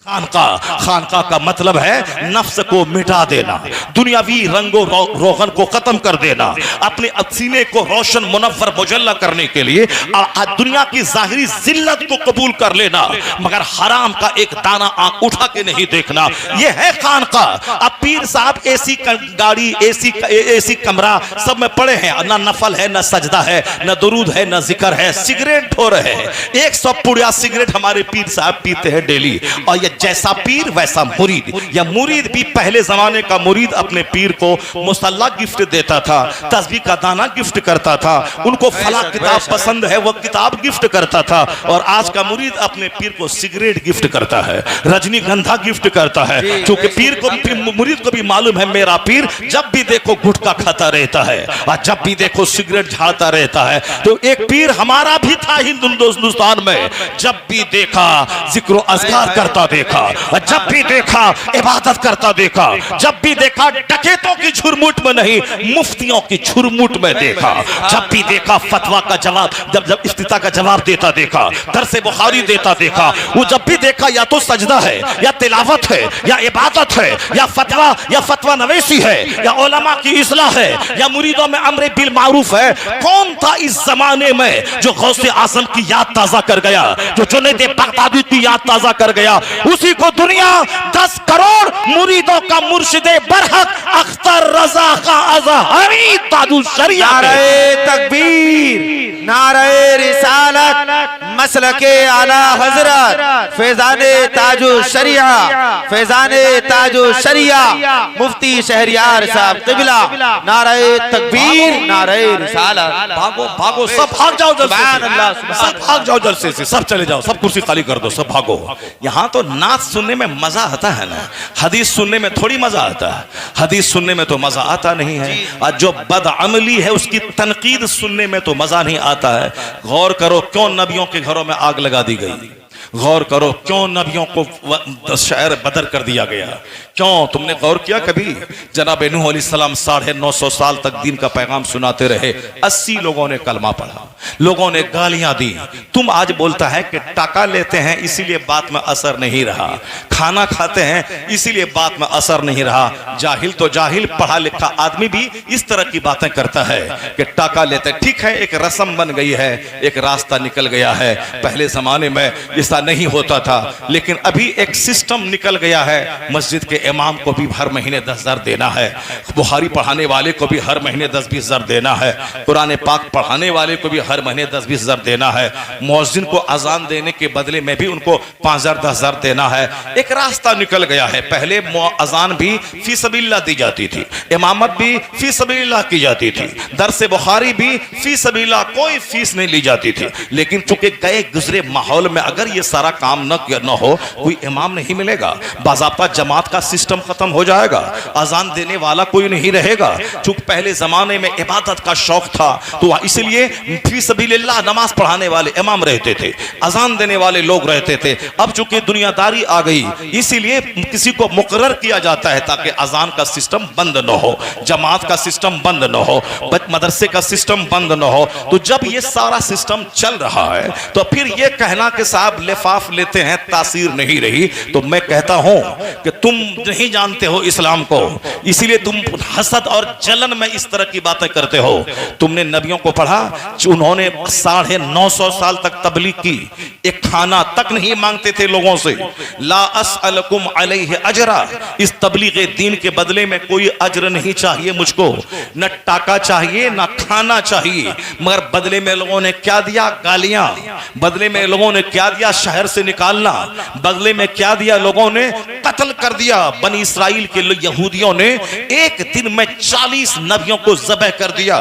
खानका का मतलब है नफ्स को मिटा देना, दुनियावी रंगो रोगन को खत्म कर देना, अपने सीने को रोशन मुनव्वर मुजल्ला करने के लिए दुनिया की जाहिरी जिल्लत को कबूल कर लेना, मगर हराम का एक दाना आंख उठा के नहीं देखना। यह है खानका। अब पीर साहब एसी गाड़ी, एसी कमरा सब में पड़े हैं, ना नफल है, ना सजदा है, ना दुरूद है, ना जिक्र है, सिगरेट हो रहे हैं। 100 पुड़िया सिगरेट हमारे पीर साहब पीते हैं डेली। और ये जैसा पीर वैसा मुरीद, या मुरीद भी पहले जमाने का मुरीद अपने पीर को मुसल्ला गिफ्ट देता था, तस्बीह का दाना गिफ्ट करता था, उनको फला किताब पसंद है वो किताब गिफ्ट करता था। और आज का मुरीद अपने पीर को सिगरेट गिफ्ट करता है, रजनीगंधा गिफ्ट करता है, क्योंकि पीर को, मुरीद को भी मालूम है मेरा पीर जब भी देखो गुटखा खाता रहता है और जब भी देखो सिगरेट झाड़ता रहता है। तो एक पीर हमारा भी था हिंदुस्तान में, जब भी देखा जिक्र अज़कार करता देखा, जब भी देखा इबादत करता देखा, जब भी देखा डकैतों की झुरमुट में नहीं मुफ्तियों की झुरमुट में देखा, जब भी देखा फतवा का जवाब, जब इफ्तिता का जवाब देता देखा, दरसे बुखारी देता देखा, वो जब भी देखा या तो सजदा है या तिलावत है या इबादत है या फतवा नवेसी है या उलमा की इस्लाह है या मुरीदों में अम्र बिल मारूफ है। कौन था इस जमाने में जो गौसे आजम की याद ताजा कर गया, जो जुनैद बगदादी की याद ताजा कर गया? उसी को दुनिया 10 करोड़ मुरीदों का मुर्शिदे बरहक अख्तर रजा का अज़हरी ताजुल शरिया। नारे तकबीर, नारे रिसालत, मसलके आला हजरत, फैजाने ताजुल शरिया, फैजाने ताजुल शरिया, मुफ्ती शहरियार साहब क़िबला। नारे तकबीर, नारे रिसालत। भागो भागो, सब भाग जाओ जल्दी, सब भाग जाओ जल्दी से, सब चले जाओ, सब कुर्सी खाली कर दो, सब भागो। यहाँ तो नाच सुनने में मजा आता है ना, हदीस सुनने में थोड़ी मजा आता है। हदीस सुनने में तो मजा आता नहीं है, और जो बदअमली है उसकी तनकीद सुनने में तो मजा नहीं आता है। गौर करो क्यों नबियों के घरों में आग लगा दी गई, गौर करो क्यों नबियों को शहर बदर कर दिया गया, क्यों? तुमने गौर किया कभी? जनाब नूह अलैहिस्सलाम 950 साल तक दीन का पैगाम सुनाते रहे, 80 लोगों ने कलमा पढ़ा, लोगों ने गालियां दी। तुम आज बोलता है कि टाका लेते हैं इसीलिए बात में असर नहीं रहा, खाना खाते हैं इसीलिए बात में असर नहीं रहा। जाहिल तो जाहिल, पढ़ा लिखा आदमी भी इस तरह की बातें करता है कि टाका लेते। ठीक है, एक रस्म बन गई है, एक रास्ता निकल गया है। पहले जमाने में ऐसा नहीं होता था, लेकिन अभी एक सिस्टम निकल गया है। मस्जिद के इमाम को भी हर महीने 10,000 देना है, बुखारी पढ़ाने वाले को भी हर महीने 10-20 हज़ार देना है, कुरान पाक पढ़ाने वाले को भी हर महीने 10-20 हज़ार देना है, मुअज्जिन को अजान देने के बदले में भी उनको 5,000 10,000 देना है। एक रास्ता निकल गया है। पहले अजान भी फी सबीलिल्लाह दी जाती थी, इमामत भी फी सबीलिल्लाह की जाती थी, दरसे बुखारी भी फी सबीलिल्लाह, कोई फीस नहीं ली जाती थी। लेकिन चूंकि गए गुजरे माहौल में अगर ये सारा काम न हो, कोई इमाम नहीं मिलेगा, बाज़ाब्ता जमात का सिस्टम खत्म हो जाएगा, अजान देने वाला कोई नहीं रहेगा। चूंकि पहले जमाने में इबादत का शौक था तो इसलिए फी सबीलिल्लाह नमाज पढ़ाने वाले इमाम रहते थे, अजान देने वाले लोग रहते थे। अब चूंकि दुनियादारी आ गई इसीलिए किसी को मुकर्रर किया जाता है ताकि अजान का सिस्टम बंद न हो, जमात का सिस्टम बंद न हो, मदरसे का सिस्टम बंद न हो। तो जब ये सारा सिस्टम चल रहा है तो फिर ये कहना कि साहब लिफाफ लेते हैं तासीर नहीं रही, तो मैं कहता हूं कि तुम नहीं जानते हो इस्लाम को, इसीलिए तुम हसद और जलन में इस तरह की बातें करते हो। तुमने नबियों को पढ़ा, उन्होंने 950 साल तक तबलीग की, एक खाना तक नहीं मांगते थे लोगों से। ला अस्अलकुम अलैहि अजरा, इस तबलीग दीन के बदले में कोई अजर नहीं चाहिए मुझको, न टाका चाहिए न खाना चाहिए। मगर बदले में लोगों ने क्या दिया? गालियां। बदले में लोगों ने क्या दिया? शहर से निकालना। बदले में क्या दिया? लोगों ने कत्ल कर दिया। बनी इस्राइल के यहूदियों ने एक दिन में 40 नबियों को ज़बह कर दिया,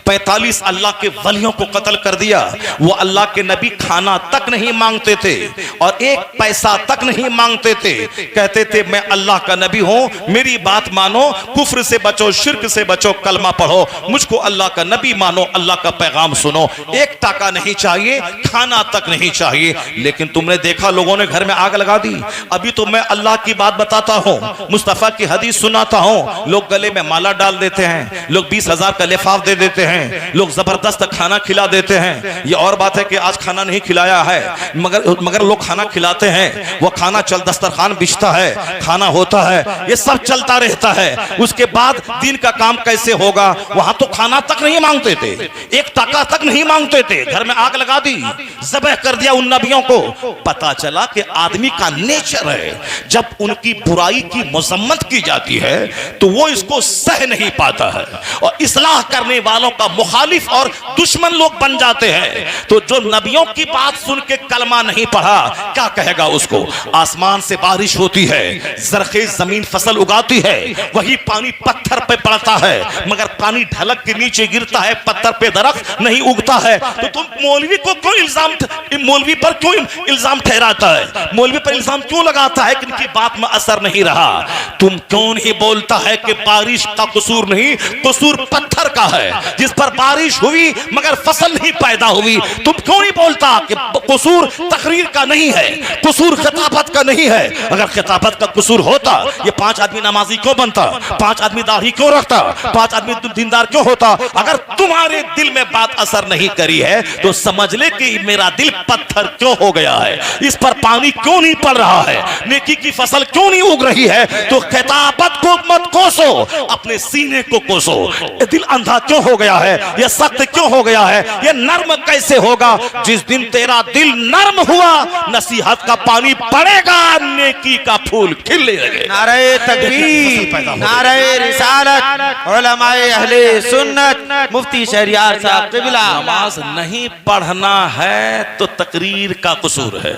45 अल्लाह के वलियों को कत्ल कर दिया। वो अल्लाह के नबी खाना तक नहीं मांगते थे और एक पैसा तक नहीं मांगते थे। कहते थे मैं अल्लाह का नबी हूं, मेरी बात मानो, कुफ्र से बचो, शिर्क से बचो, कलमा पढ़ो, मुझको अल्लाह का नबी मानो, अल्लाह का पैगाम सुनो। एक टाका नहीं चाहिए, खाना तक नहीं चाहिए। लेकिन लेकिन तुमने देखा लोगों ने घर में आग लगा दी। अभी तो मैं अल्लाह की बात बताता हूँ, मुस्तफा की हदीस सुनाता हूँ। लोग गले में माला डाल देते हैं, लोग 20,000 का लिफाफ दे देते हैं, लोग जबरदस्त खाना खिला देते हैं। ये और बात है कि आज खाना नहीं खिलाया है, मगर लोग खाना खिलाते हैं, वो खाना चल दस्तरखान बिछता है, खाना होता है, ये सब चलता रहता है। उसके बाद दिन का काम कैसे होगा? वहां तो खाना तक नहीं मांगते थे, एक टका तक नहीं मांगते थे, घर में आग लगा दी, ज़बह कर दिया उन नबियों को। पता चला कि आदमी का नेचर है, जब उनकी बुराई की मजम्मत की जाती है तो वो इसको सह नहीं पाता है और इस्लाह करने वालों का मुखालिफ और दुश्मन लोग बन जाते हैं। तो जो नबियों की बात सुन के कलमा नहीं पढ़ा, क्या कहेगा उसको? आसमान से बारिश होती है, जरखेज जमीन फसल उगाती है, वही पानी पत्थर पे पड़ता है, मगर पानी ढलक के नीचे गिरता है, पत्थर पे दरख्त नहीं उगता है। तो तुम मौलवी को क्यों मौलवी पर क्यों इल्जाम ठहराता है? मौलवी पर इल्जाम क्यों लगाता है कि इनकी बात में असर नहीं रहा? तुम क्यों नहीं बोलता है कि बारिश का कसूर नहीं, कसूर पत्थर का है, जिस पर बारिश हुई मगर फसल नहीं पैदा हुई? तुम क्यों नहीं बोलता कि कसूर तकरीर का नहीं है, कसूर खिताबत का नहीं है? अगर खिताबत का कसूर होता, ये 5 आदमी नमाजी क्यों बनता, 5 आदमी दाढ़ी क्यों रखता, 5 आदमी दीनदार क्यों होता? अगर तुम्हारे दिल में बात असर नहीं करी है तो समझ ले कि मेरा दिल पत्थर क्यों हो गया है, इस पर पानी क्यों नहीं पड़ रहा है, नेकी की फसल क्यों नहीं उग रही है? तो खिताबत को मत कोसो, अपने सीने को कोसो। ये दिल अंधा क्यों हो गया है, ये सख्त क्यों हो गया है, ये नर्म कैसे होगा? जिस दिन तेरा दिल नर्म हुआ, नसीहत का पानी पड़ेगा, नेकी का फूल खिलने लगे। नारे तकबीर, नारे रिसालत, उलमाए अहले सुन्नत, मुफ्ती शहरियार साहब क़िबला। नमाज नहीं पढ़ना है तो तकरीर का कसूर है,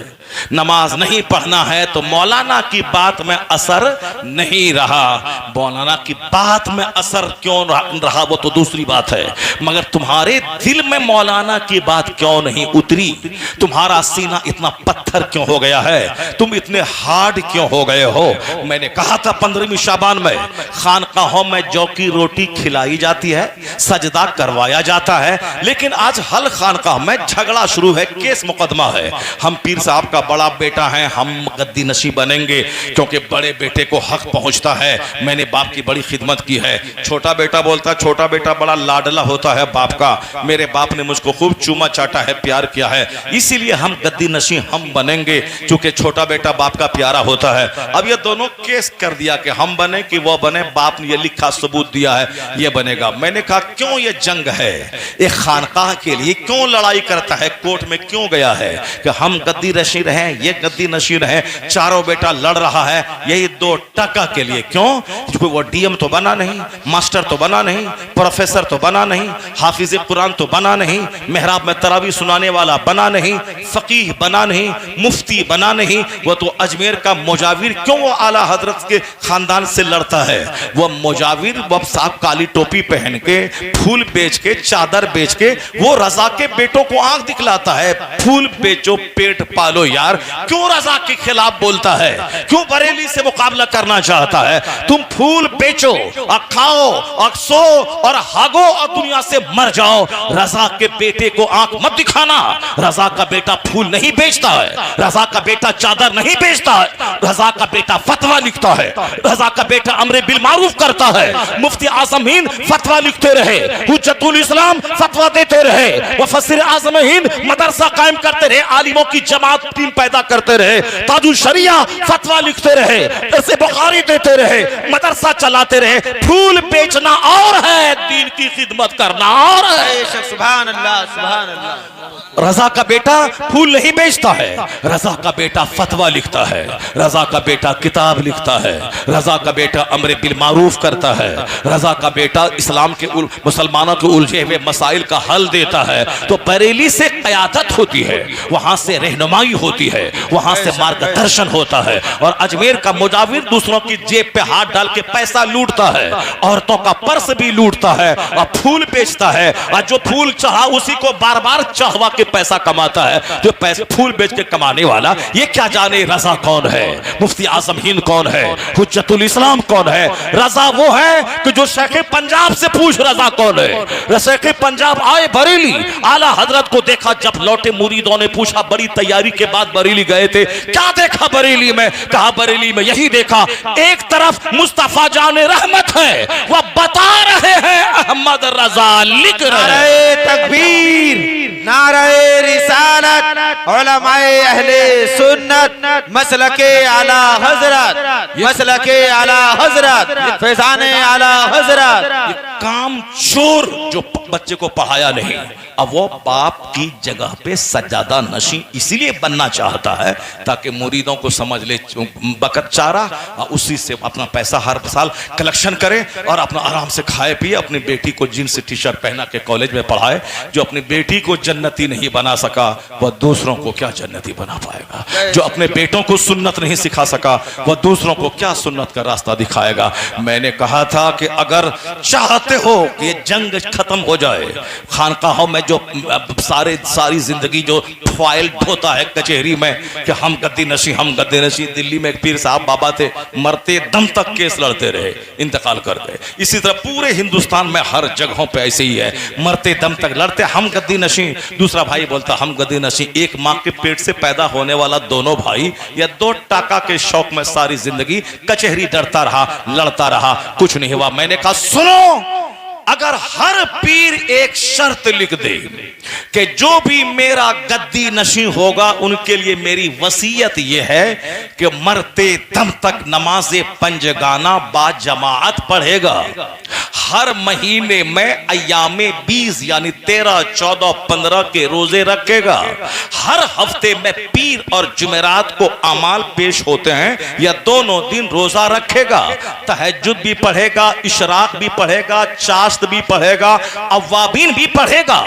नमाज नहीं पढ़ना है तो मौलाना की बात में असर नहीं रहा। मौलाना की बात में असर क्यों रहा वो तो दूसरी बात है, मगर तुम्हारे दिल में मौलाना की बात क्यों नहीं उतरी? तुम्हारा सीना इतना पत्थर क्यों हो गया है? तुम इतने हार्ड क्यों हो गए हो? मैंने कहा था 15वीं शाबान में खानकाहों में जौ की रोटी खिलाई जाती है, सजदा करवाया जाता है, लेकिन आज हल खानकाह में झगड़ा शुरू है, केस मुकदमा है। हम पीर साहब का बड़ा बेटा है, हम गद्दी नशी बनेंगे क्योंकि बड़े बेटे को हक पहुंचता है, मैंने बाप की बड़ी खिदमत की है। छोटा बेटा बोलता, छोटा बेटा बड़ा लाडला होता है बाप का, मेरे बाप ने मुझको खूब चूमा चाटा है, प्यार किया है, इसीलिए हम गद्दी नशी हम बनेंगे क्योंकि छोटा बेटा बाप का प्यारा होता है। अब ये दोनों केस कर दिया कि हम बने कि वो बने, बाप ने ये लिखा सबूत दिया है ये बनेगा। मैंने कहा क्यों ये जंग है, एक खानकाह के लिए क्यों लड़ाई करता है, कोर्ट में क्यों गया है कि हम गद्दी नशी रहे, ये गद्दी नशी रहे, चारों बेटा लड़ रहा है यही 2 टका के लिए? क्यों? क्योंकि वो डीएम तो बना नहीं, मास्टर तो बना नहीं, प्रोफेसर तो बना नहीं, हाफिज कुरान तो बना नहीं, मेहराब में तरावी सुनाने वाला बना नहीं, फकीह बना नहीं, मुफ्ती बना नहीं, वो तो अजमेर का मुजाविर क्यों वो आला हजरत के खानदान से लड़ता है? वो मुजाविर वो साहब काली टोपी पहन के, फूल बेच के, चादर बेच के वो रजा के बेटों को आंख दिखलाता है। फूल बेचो पेट पालो यार, क्यों रजा के खिलाफ बोलता है, क्यों बरेली से मुकाबला करना चाहता है? तुम फूल बेचो और खाओ और सो और हागो और दुनिया से मर जाओ, रजा के बेटे को आंख मत दिखाना। रजा का बेटा फूल नहीं बेचता है, रजा का बेटा चादर नहीं बेचता है, रजा का बेटा फतवा लिखता है, रजा का बेटा अमरे बिल मारूफ करता है। मुफ्ती आजम हिंद फतवा लिखते रहे, हुज्जतुल इस्लाम फतवा देते रहे, मुफस्सिर आजम हिंद मदरसा कायम करते रहे, आलिमों की जमात टीम पैदा करते रहे, ताजुल शरिया फतवा लिखते रहे, ऐसे बुखारी देते रहे, मदरसा चलाते रहे। फूल बेचना और है, दीन की खिदमत करना और है। सुभान अल्लाह, सुभान अल्लाह। रजा का बेटा फूल नहीं बेचता है, रजा का बेटा फतवा लिखता है, रजा का बेटा किताब लिखता है, रजा का बेटा अमरे बिल मारूफ करता है, रजा का बेटा इस्लाम के मुसलमानों के उलझे हुए मसाइल का हल देता है। तो बरेली से क़यादत होती है, वहां से रहनुमाई होती है, वहां से मार्गदर्शन होता है, और अजमेर का मुजाविर दूसरों की जेब पे हाथ डाल के पैसा लूटता है, औरतों का पर्स भी लूटता है और फूल बेचता है, और जो फूल चढ़ा उसी को बार बार चढ़वा के पैसा कमाता है। जो पैसे फूल बेच के कमाने वाला ये क्या जाने रजा कौन है, मुफ्ती आजम हिंद कौन है, हुज्जतुल इस्लाम कौन है? रजा वो है कि जो शेख पंजाब से पूछ रजा कौन है। शेख पंजाब आए बरेली, आला हजरत को देखा, जब लौटे मुरीदों ने पूछा, बड़ी तैयारी के बाद साथ बरेली गए थे, क्या देखा बरेली में? कहा बरेली में यही देखा, एक तरफ मुस्तफा जान रहमत है, वह बता रहे हैं, अहमद रजा लिख रहे हैं। नारे तकबीर, नारे रिसालत, उलमाए अहले सुन्नत, मसलके आला हजरत, मसलके आला हजरत, फैजाने आला हजरत। काम चोर जो बच्चे को पढ़ाया नहीं, अब वो बाप की जगह पे सज्जादा नशी इसीलिए बनना चाहता है ताकि मुरीदों को समझ ले बकत चारा, उसी से अपना पैसा हर साल कलेक्शन करे और अपना आराम से खाए पिए, अपनी बेटी को जींस टी शर्ट पहना के कॉलेज में पढ़ाए। जो अपनी बेटी को जन्नती नहीं बना सका वह दूसरों को क्या जन्नती बना पाएगा? जो अपने बेटों को सुन्नत नहीं सिखा सका वह दूसरों को क्या सुन्नत का रास्ता दिखाएगा? मैंने कहा था कि अगर चाहते हो कि ये जंग खत्म हो जाए, खानकाहों में जो सारी जिंदगी जो फाइल ढोता है कचहरी में कि हम गद्दी नशी, हम गद्दी नशी। दिल्ली में एक पीर साहब बाबा थे, मरते दम तक केस लड़ते रहे, इंतकाल कर गए। इसी तरह पूरे हिंदुस्तान में हर जगहों पे ऐसे ही है, मरते दम तक लड़ते, हम गद्दी नशी, दूसरा भाई बोलता हम गद्दी नशी। एक माँ के पेट से पैदा होने वाला दोनों भाई या 2 टाका के शौक में सारी जिंदगी कचहरी डरता रहा, लड़ता रहा, कुछ नहीं हुआ। मैंने कहा सुनो, अगर हर पीर एक शर्त लिख दे कि जो भी मेरा गद्दी नशी होगा उनके लिए मेरी वसीयत यह है कि मरते दम तक नमाज़े पंजगाना बा जमाअत पढ़ेगा, हर महीने में अय्यामे 20 यानी 13, 14, 15 के रोजे रखेगा, हर हफ्ते में पीर और जुमेरात को अमाल पेश होते हैं या दोनों दिन रोजा रखेगा, तहज्जुद भी पढ़ेगा, इशराक भी पढ़ेगा, चाश्त भी पढ़ेगा, अव्वाबीन भी पढ़ेगा।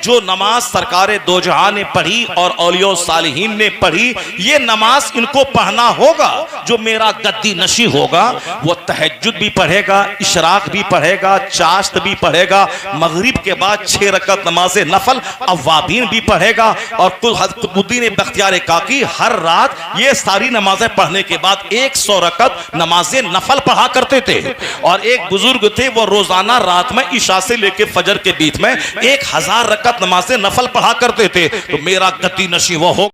जो नमाज सरकारे दो जहां ने पढ़ी और औलियो सालिहीन ने पढ़ी, ये नमाज इनको पढ़ना होगा। जो मेरा गद्दी नशी होगा वो तहज्जुद भी पढ़ेगा, इशराक भी पढ़ेगा, चाश्त भी पढ़ेगा, मगरिब के बाद 6 रकत नमाज नफल अव्वाबीन भी पढ़ेगा। और कुतुबुद्दीन बख्तियार काकी हर रात ये सारी नमाजें पढ़ने के बाद 100 रकत नमाज नफल पढ़ा करते थे। और एक बुजुर्ग थे वो रोजाना रात में इशा से लेके फजर के बीच में 1000 रकत नमाज नफल पढ़ा करते थे। तो मेरा गद्दी नशी वो हो